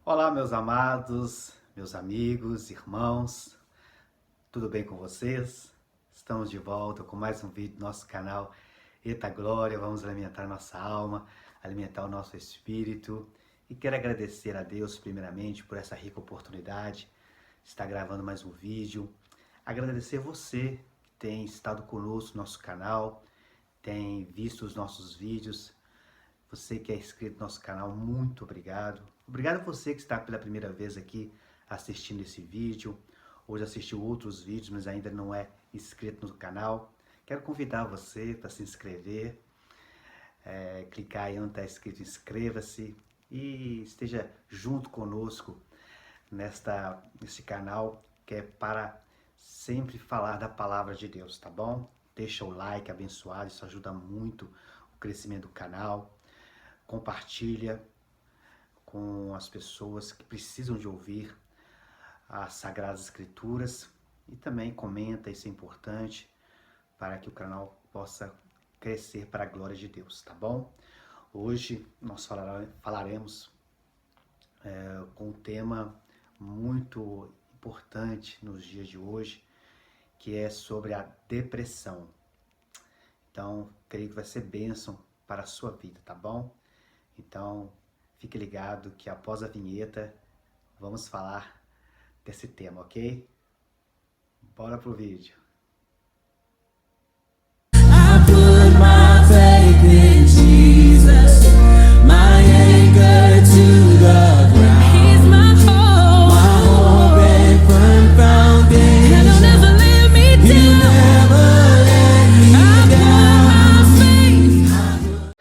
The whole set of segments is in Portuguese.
Olá, meus amados, meus amigos, irmãos, tudo bem com vocês? Estamos de volta com mais um vídeo do nosso canal Eita Glória. Vamos alimentar nossa alma, alimentar o nosso espírito. E quero agradecer a Deus, primeiramente, por essa rica oportunidade de estar gravando mais um vídeo. Agradecer você que tem estado conosco no nosso canal, tem visto os nossos vídeos. Você que é inscrito no nosso canal, muito obrigado. Obrigado a você que está pela primeira vez aqui assistindo esse vídeo, ou já assistiu outros vídeos, mas ainda não é inscrito no canal. Quero convidar você para se inscrever, clicar aí onde está escrito inscreva-se e esteja junto conosco nesse canal que é para sempre falar da palavra de Deus, tá bom? Deixa o like abençoado, isso ajuda muito o crescimento do canal. Compartilha com as pessoas que precisam de ouvir as Sagradas Escrituras e também comenta, isso é importante para que o canal possa crescer para a glória de Deus, tá bom? Hoje nós falaremos com um tema muito importante nos dias de hoje, que é sobre a depressão. Então, creio que vai ser bênção para a sua vida, tá bom? Então, fique ligado que após a vinheta vamos falar desse tema, ok? Bora pro vídeo. I put my faith in Jesus, my anchor to the ground. He's my hope And firm foundation. and he'll never let me You down. never let me I down. put my faith.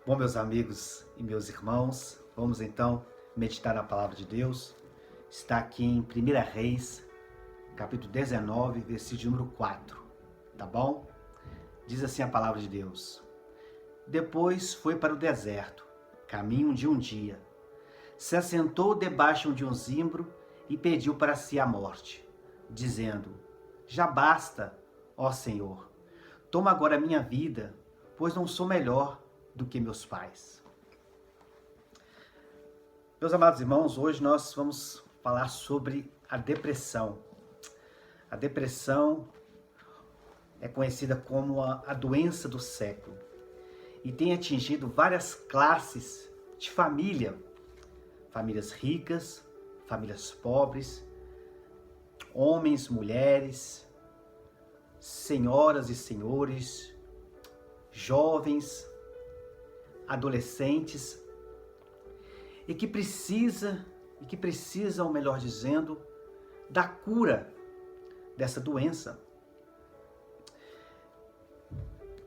Bom, meus amigos e meus irmãos, vamos então meditar na palavra de Deus. Está aqui em 1 Reis, capítulo 19, versículo número 4, tá bom? Diz assim a palavra de Deus: Depois foi para o deserto, caminho de um dia. Se assentou debaixo de um zimbro e pediu para si a morte, dizendo: Já basta, ó Senhor, toma agora a minha vida, pois não sou melhor do que meus pais. Meus amados irmãos, hoje nós vamos falar sobre a depressão. A depressão é conhecida como a doença do século e tem atingido várias classes de família, famílias ricas, famílias pobres, homens, mulheres, senhoras e senhores, jovens, adolescentes, e que precisam, melhor dizendo, da cura dessa doença.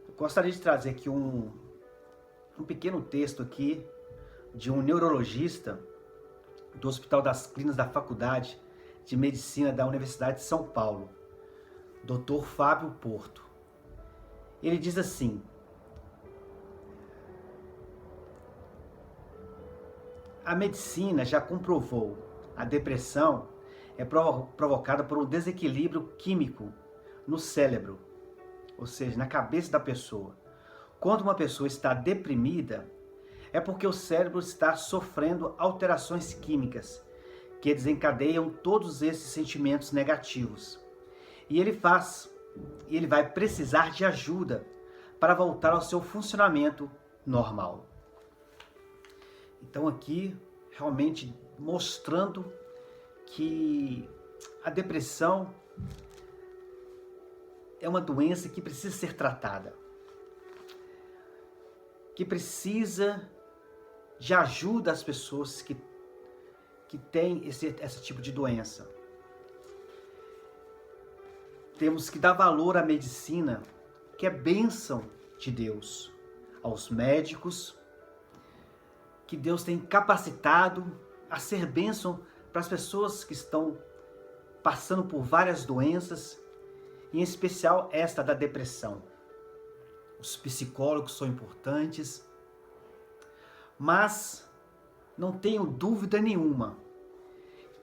Eu gostaria de trazer aqui um pequeno texto aqui de um neurologista do Hospital das Clínicas da Faculdade de Medicina da Universidade de São Paulo, Dr. Fábio Porto. Ele diz assim: a medicina já comprovou a depressão é provocada por um desequilíbrio químico no cérebro, ou seja, na cabeça da pessoa. Quando uma pessoa está deprimida, é porque o cérebro está sofrendo alterações químicas que desencadeiam todos esses sentimentos negativos. E ele vai precisar de ajuda para voltar ao seu funcionamento normal. Então aqui, realmente mostrando que a depressão é uma doença que precisa ser tratada, que precisa de ajuda às pessoas que têm esse tipo de doença. Temos que dar valor à medicina, que é bênção de Deus, aos médicos, que Deus tem capacitado a ser bênção para as pessoas que estão passando por várias doenças, em especial esta da depressão. Os psicólogos são importantes, mas não tenho dúvida nenhuma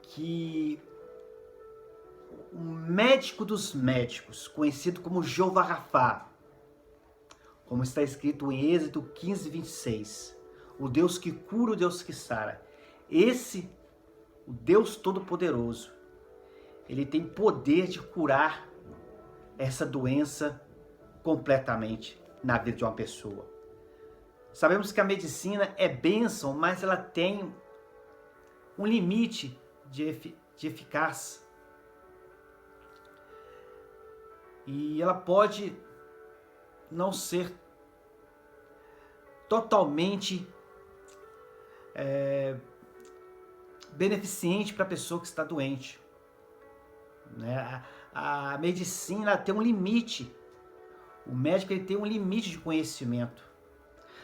que o médico dos médicos, conhecido como Jeová Rafá, como está escrito em Êxodo 15:26, o Deus que cura, o Deus que sara, esse o Deus Todo-Poderoso, Ele tem poder de curar essa doença completamente na vida de uma pessoa. Sabemos que a medicina é bênção, mas ela tem um limite de eficácia. E ela pode não ser totalmente beneficente para a pessoa que está doente. Né? A medicina tem um limite. O médico ele tem um limite de conhecimento.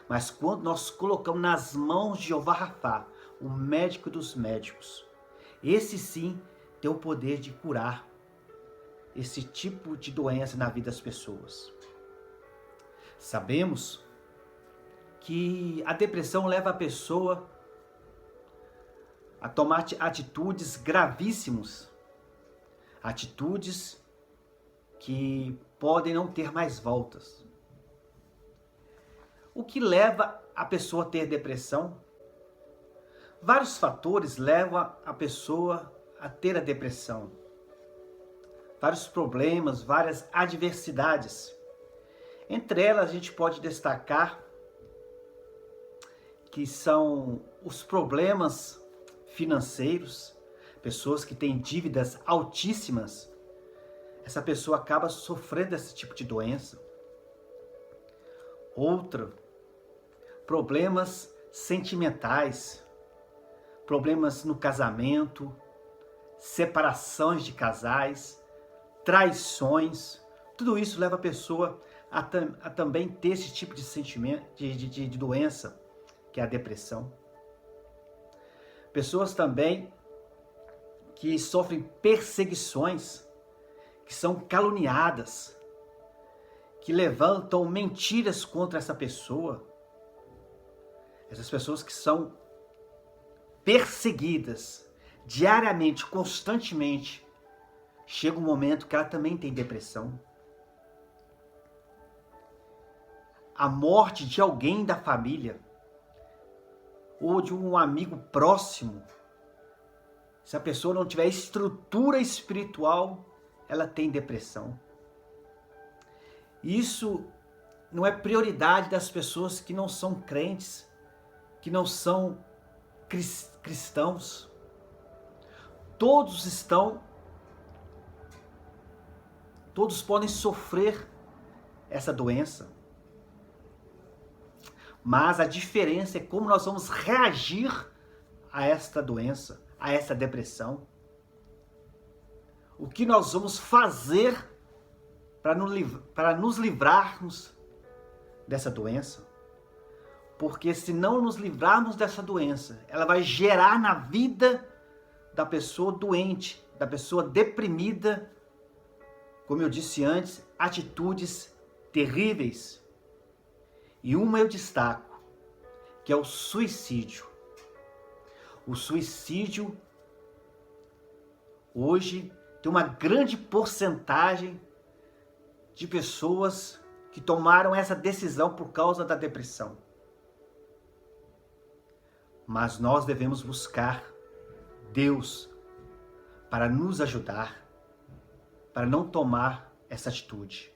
Mas quando nós colocamos nas mãos de Jeová Rafá, o médico dos médicos, esse sim tem o poder de curar esse tipo de doença na vida das pessoas. Sabemos que a depressão leva a pessoa a tomar atitudes gravíssimas, atitudes que podem não ter mais voltas. O que leva a pessoa a ter depressão? Vários fatores levam a pessoa a ter a depressão. Vários problemas, várias adversidades. Entre elas a gente pode destacar que são os problemas financeiros, pessoas que têm dívidas altíssimas. Essa pessoa acaba sofrendo desse tipo de doença. Outra, problemas sentimentais, problemas no casamento, separações de casais, traições. Tudo isso leva a pessoa a também ter esse tipo de sentimento, de doença, que é a depressão. Pessoas também que sofrem perseguições, que são caluniadas, que levantam mentiras contra essa pessoa. Essas pessoas que são perseguidas diariamente, constantemente, chega um momento que ela também tem depressão. A morte de alguém da família ou de um amigo próximo, se a pessoa não tiver estrutura espiritual, ela tem depressão. Isso não é prioridade das pessoas que não são crentes, que não são cristãos. Todos podem sofrer essa doença. Mas a diferença é como nós vamos reagir a esta doença, a essa depressão. O que nós vamos fazer para nos livrarmos dessa doença. Porque se não nos livrarmos dessa doença, ela vai gerar na vida da pessoa doente, da pessoa deprimida, como eu disse antes, atitudes terríveis. E uma eu destaco, que é o suicídio. O suicídio hoje tem uma grande porcentagem de pessoas que tomaram essa decisão por causa da depressão. Mas nós devemos buscar Deus para nos ajudar, para não tomar essa atitude.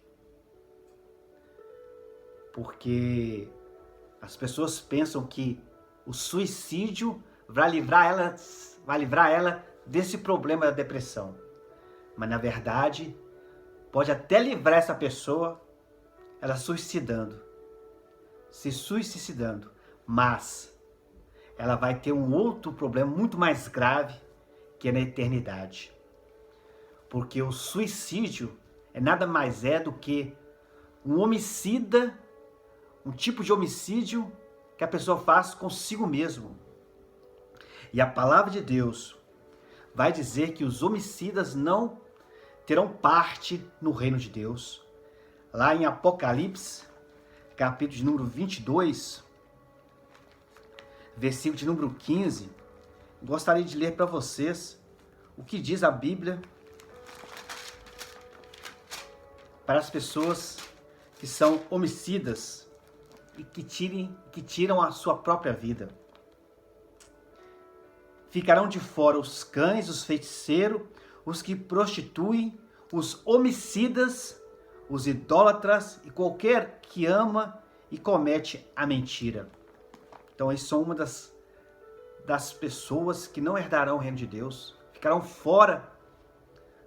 Porque as pessoas pensam que o suicídio vai livrar ela desse problema da depressão. Mas na verdade, pode até livrar essa pessoa, ela se suicidando, mas ela vai ter um outro problema muito mais grave, que é na eternidade. Porque o suicídio é nada mais do que um homicida, um tipo de homicídio que a pessoa faz consigo mesmo. E a palavra de Deus vai dizer que os homicidas não terão parte no reino de Deus. Lá em Apocalipse, capítulo de número 22, versículo de número 15, gostaria de ler para vocês o que diz a Bíblia para as pessoas que são homicidas e que tiram a sua própria vida. Ficarão de fora os cães, os feiticeiros, os que prostituem, os homicidas, os idólatras e qualquer que ama e comete a mentira. Então, eles são uma das pessoas que não herdarão o reino de Deus, ficarão fora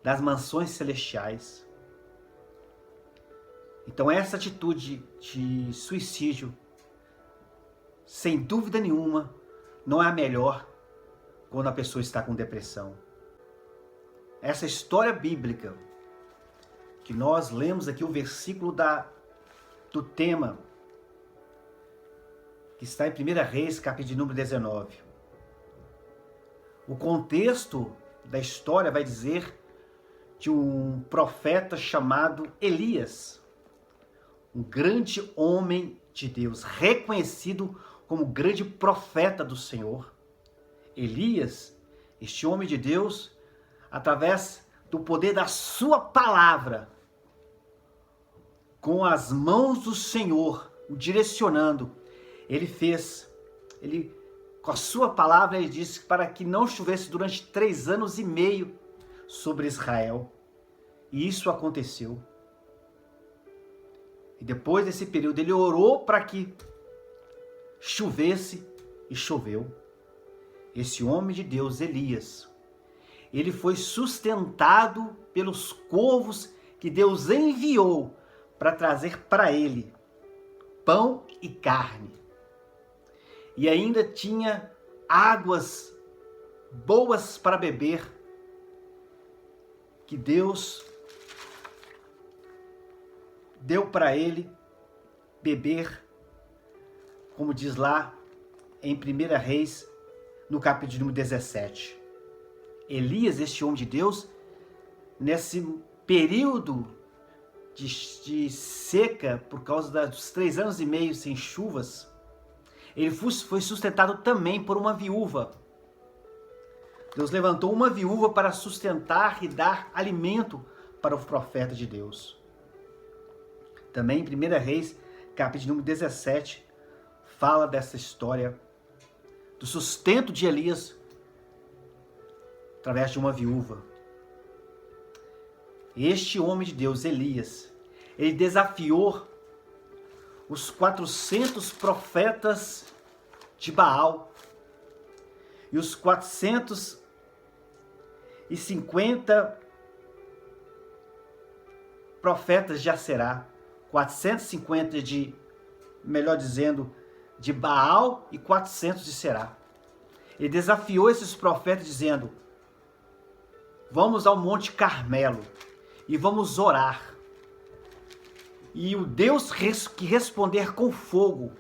das mansões celestiais. Então, essa atitude de suicídio, sem dúvida nenhuma, não é a melhor quando a pessoa está com depressão. Essa história bíblica, que nós lemos aqui, o versículo do tema, que está em 1 Reis, capítulo número 19. O contexto da história vai dizer de um profeta chamado Elias, um grande homem de Deus, reconhecido como grande profeta do Senhor. Elias, este homem de Deus, através do poder da sua palavra, com as mãos do Senhor o direcionando, com a sua palavra, ele disse para que não chovesse durante 3 anos e meio sobre Israel. E isso aconteceu. E depois desse período, ele orou para que chovesse e choveu. Esse homem de Deus, Elias, ele foi sustentado pelos corvos que Deus enviou para trazer para ele pão e carne. E ainda tinha águas boas para beber, que Deus deu para ele beber, como diz lá em 1 Reis, no capítulo número 17. Elias, este homem de Deus, nesse período de seca, por causa dos 3 anos e meio sem chuvas, ele foi sustentado também por uma viúva. Deus levantou uma viúva para sustentar e dar alimento para o profeta de Deus. Também em 1 Reis, capítulo número 17, fala dessa história do sustento de Elias através de uma viúva. Este homem de Deus, Elias, ele desafiou os 400 profetas de Baal e os 450 profetas de Aserá, 450 de Baal e 400 de Será. Ele desafiou esses profetas dizendo: vamos ao Monte Carmelo e vamos orar. E o Deus que responder com fogo,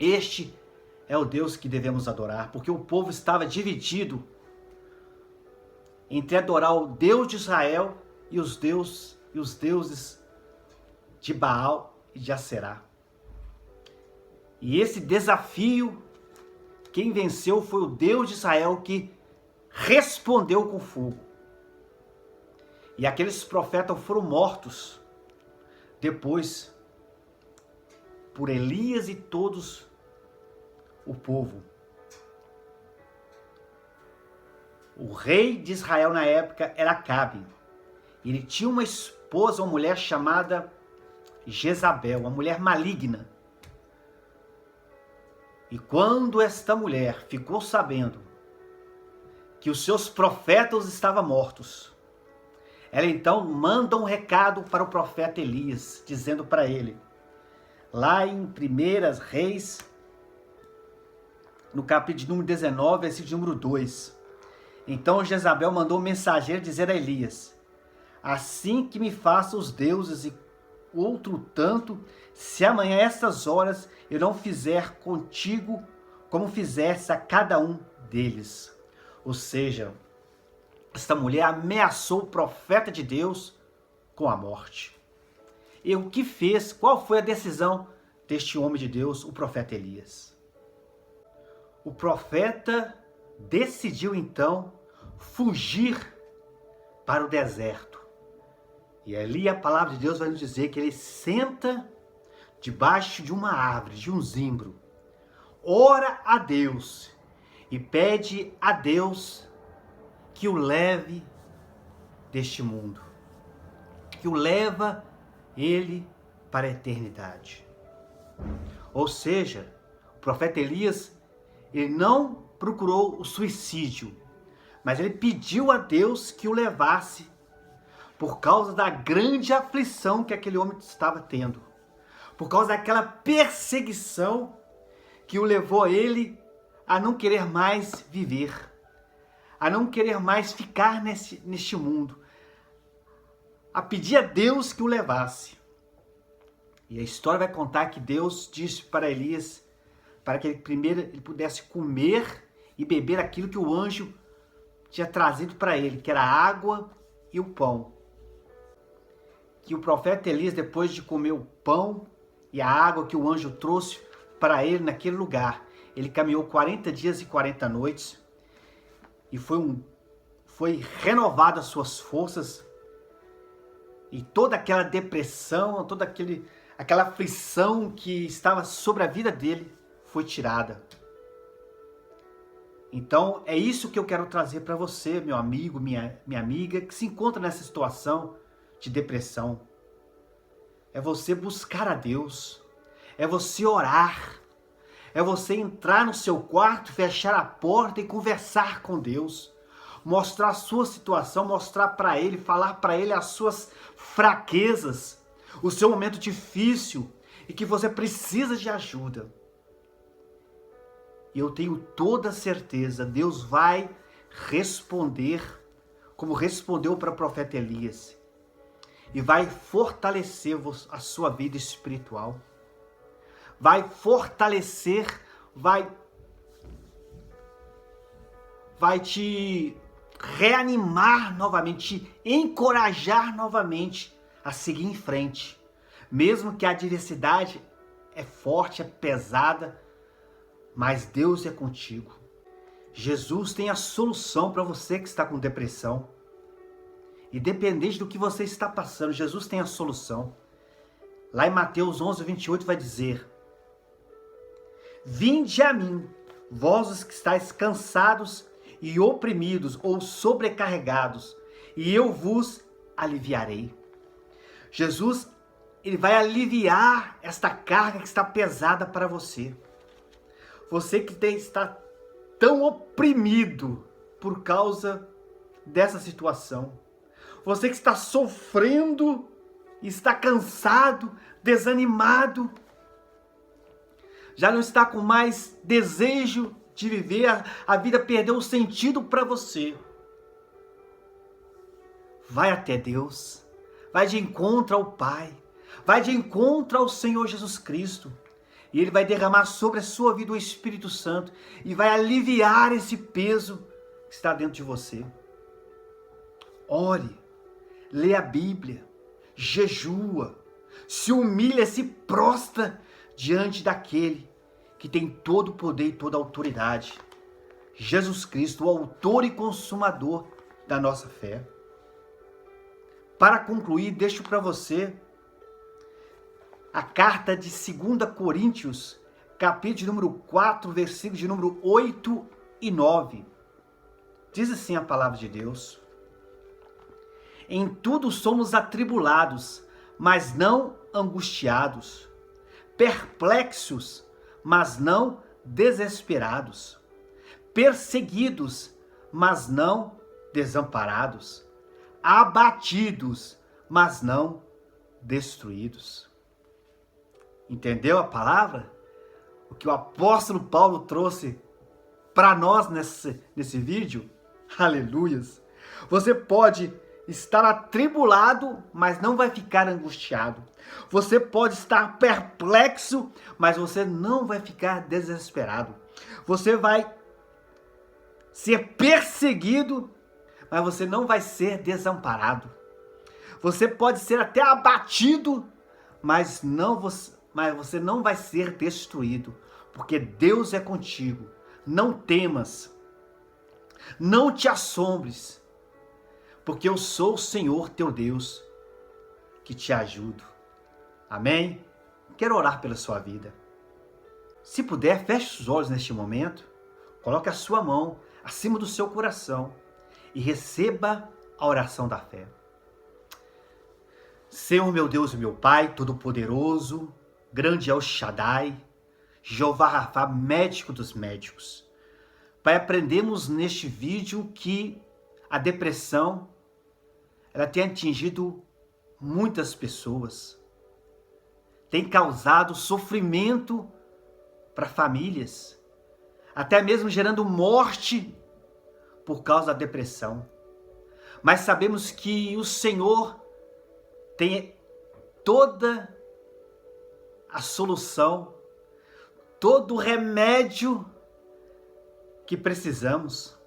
este é o Deus que devemos adorar, porque o povo estava dividido entre adorar o Deus de Israel e os deuses de Baal e de Aserá. E esse desafio, quem venceu foi o Deus de Israel, que respondeu com fogo. E aqueles profetas foram mortos depois por Elias e todos o povo. O rei de Israel na época era Acabe. Ele tinha uma esposa, uma mulher chamada Jezabel, uma mulher maligna. E quando esta mulher ficou sabendo que os seus profetas estavam mortos, ela então manda um recado para o profeta Elias, dizendo para ele, lá em 1 Reis, no capítulo número 19, versículo número 2. Então Jezabel mandou um mensageiro dizer a Elias: assim que me façam os deuses e outro tanto, se amanhã a estas horas eu não fizer contigo como fizesse a cada um deles. Ou seja, esta mulher ameaçou o profeta de Deus com a morte. E o que fez? Qual foi a decisão deste homem de Deus, o profeta Elias? O profeta decidiu então fugir para o deserto. E ali a palavra de Deus vai nos dizer que ele senta debaixo de uma árvore, de um zimbro, ora a Deus e pede a Deus que o leve deste mundo, que o leva ele para a eternidade. Ou seja, o profeta Elias, ele não procurou o suicídio, mas ele pediu a Deus que o levasse por causa da grande aflição que aquele homem estava tendo, por causa daquela perseguição que o levou a ele a não querer mais viver, a não querer mais ficar neste mundo, a pedir a Deus que o levasse. E a história vai contar que Deus disse para Elias para que ele pudesse comer e beber aquilo que o anjo tinha trazido para ele, que era a água e o pão. Que o profeta Elias, depois de comer o pão e a água que o anjo trouxe para ele naquele lugar, ele caminhou 40 dias e 40 noites e foi renovado as suas forças, e toda aquela depressão, toda aquela aflição que estava sobre a vida dele foi tirada. Então é isso que eu quero trazer para você, meu amigo, minha amiga, que se encontra nessa situação de depressão. É você buscar a Deus, é você orar, é você entrar no seu quarto, fechar a porta e conversar com Deus, mostrar a sua situação, mostrar para Ele, falar para Ele as suas fraquezas, o seu momento difícil e que você precisa de ajuda. E eu tenho toda a certeza, Deus vai responder como respondeu para o profeta Elias, e vai fortalecer a sua vida espiritual, vai fortalecer, vai te reanimar novamente, te encorajar novamente a seguir em frente, mesmo que a adversidade é forte, é pesada, mas Deus é contigo. Jesus tem a solução para você que está com depressão. Independente do que você está passando, Jesus tem a solução. Lá em Mateus 11, 28 vai dizer: vinde a mim, vós os que estáis cansados e oprimidos ou sobrecarregados, e eu vos aliviarei. Jesus, ele vai aliviar esta carga que está pesada para você. Você que está tão oprimido por causa dessa situação. Você que está sofrendo, está cansado, desanimado, já não está com mais desejo de viver, a vida perdeu o sentido para você. Vai até Deus, vai de encontro ao Pai, vai de encontro ao Senhor Jesus Cristo, e Ele vai derramar sobre a sua vida o Espírito Santo e vai aliviar esse peso que está dentro de você. Ore, lê a Bíblia, jejua, se humilha, se prostra diante daquele que tem todo o poder e toda a autoridade. Jesus Cristo, o autor e consumador da nossa fé. Para concluir, deixo para você a carta de 2 Coríntios, capítulo número 4, versículos de número 8 e 9. Diz assim a palavra de Deus: em tudo somos atribulados, mas não angustiados, perplexos, mas não desesperados, perseguidos, mas não desamparados, abatidos, mas não destruídos. Entendeu a palavra? O que o apóstolo Paulo trouxe para nós nesse vídeo? Aleluias! Você pode estar atribulado, mas não vai ficar angustiado. Você pode estar perplexo, mas você não vai ficar desesperado. Você vai ser perseguido, mas você não vai ser desamparado. Você pode ser até abatido, mas você não vai ser destruído, porque Deus é contigo. Não temas, não te assombres, porque eu sou o Senhor teu Deus, que te ajudo. Amém? Quero orar pela sua vida. Se puder, feche os olhos neste momento, Coloque a sua mão acima do seu coração e receba a oração da fé. Senhor, meu Deus e meu Pai, Todo-Poderoso, grande El Shaddai, Jeová Rafá, médico dos médicos. Pai, aprendemos neste vídeo que a depressão, ela tem atingido muitas pessoas, tem causado sofrimento para famílias, até mesmo gerando morte por causa da depressão. Mas sabemos que o Senhor tem toda a solução, todo o remédio que precisamos.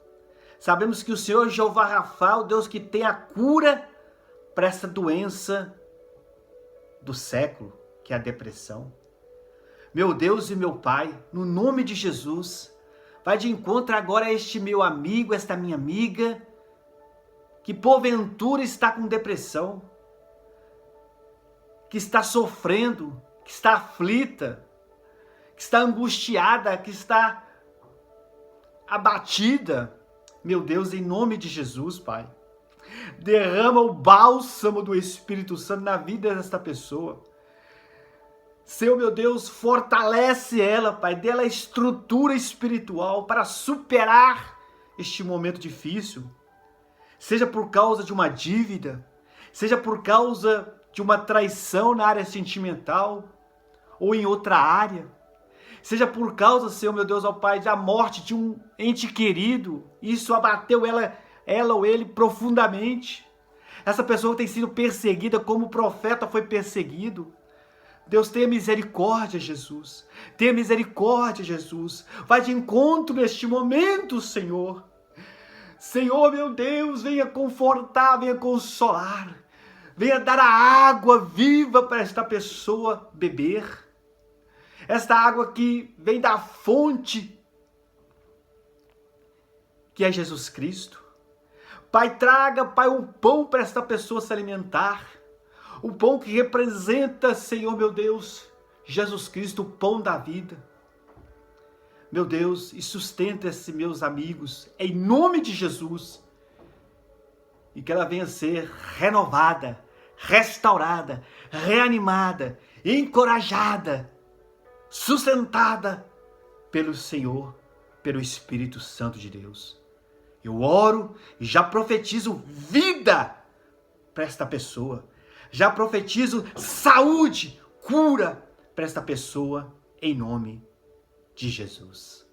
Sabemos que o Senhor Jeová Rafá, o Deus que tem a cura para essa doença do século, que é a depressão. Meu Deus e meu Pai, no nome de Jesus, vai de encontro agora a este meu amigo, esta minha amiga, que porventura está com depressão, que está sofrendo, que está aflita, que está angustiada, que está abatida. Meu Deus, em nome de Jesus, Pai, derrama o bálsamo do Espírito Santo na vida desta pessoa. Senhor, meu Deus, fortalece ela, Pai, dê ela estrutura espiritual para superar este momento difícil. Seja por causa de uma dívida, seja por causa de uma traição na área sentimental ou em outra área. Seja por causa, Senhor, meu Deus, ó Pai, da morte de um ente querido. Isso abateu ela ou ele profundamente. Essa pessoa tem sido perseguida como o profeta foi perseguido. Deus, tenha misericórdia, Jesus. Tenha misericórdia, Jesus. Vai de encontro neste momento, Senhor. Senhor, meu Deus, venha confortar, venha consolar. Venha dar a água viva para esta pessoa beber. Esta água que vem da fonte, que é Jesus Cristo. Pai, traga, Pai, um pão para esta pessoa se alimentar. O pão que representa, Senhor, meu Deus, Jesus Cristo, o pão da vida. Meu Deus, e sustenta esses meus amigos, em nome de Jesus. E que ela venha ser renovada, restaurada, reanimada, encorajada, sustentada pelo Senhor, pelo Espírito Santo de Deus. Eu oro e já profetizo vida para esta pessoa. Já profetizo saúde, cura para esta pessoa, em nome de Jesus.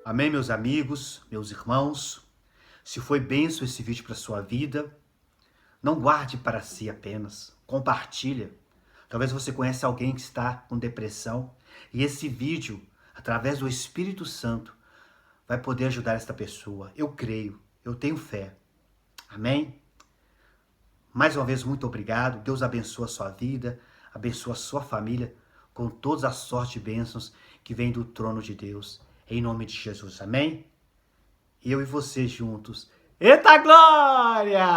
Amém, meus amigos, meus irmãos. Se foi bênção esse vídeo para a sua vida, não guarde para si apenas, compartilha. Talvez você conheça alguém que está com depressão e esse vídeo, através do Espírito Santo, vai poder ajudar esta pessoa. Eu creio, eu tenho fé. Amém? Mais uma vez, muito obrigado. Deus abençoe a sua vida, abençoe a sua família com todas as sortes e bênçãos que vêm do trono de Deus. Em nome de Jesus. Amém? Eu e você juntos. Eita glória!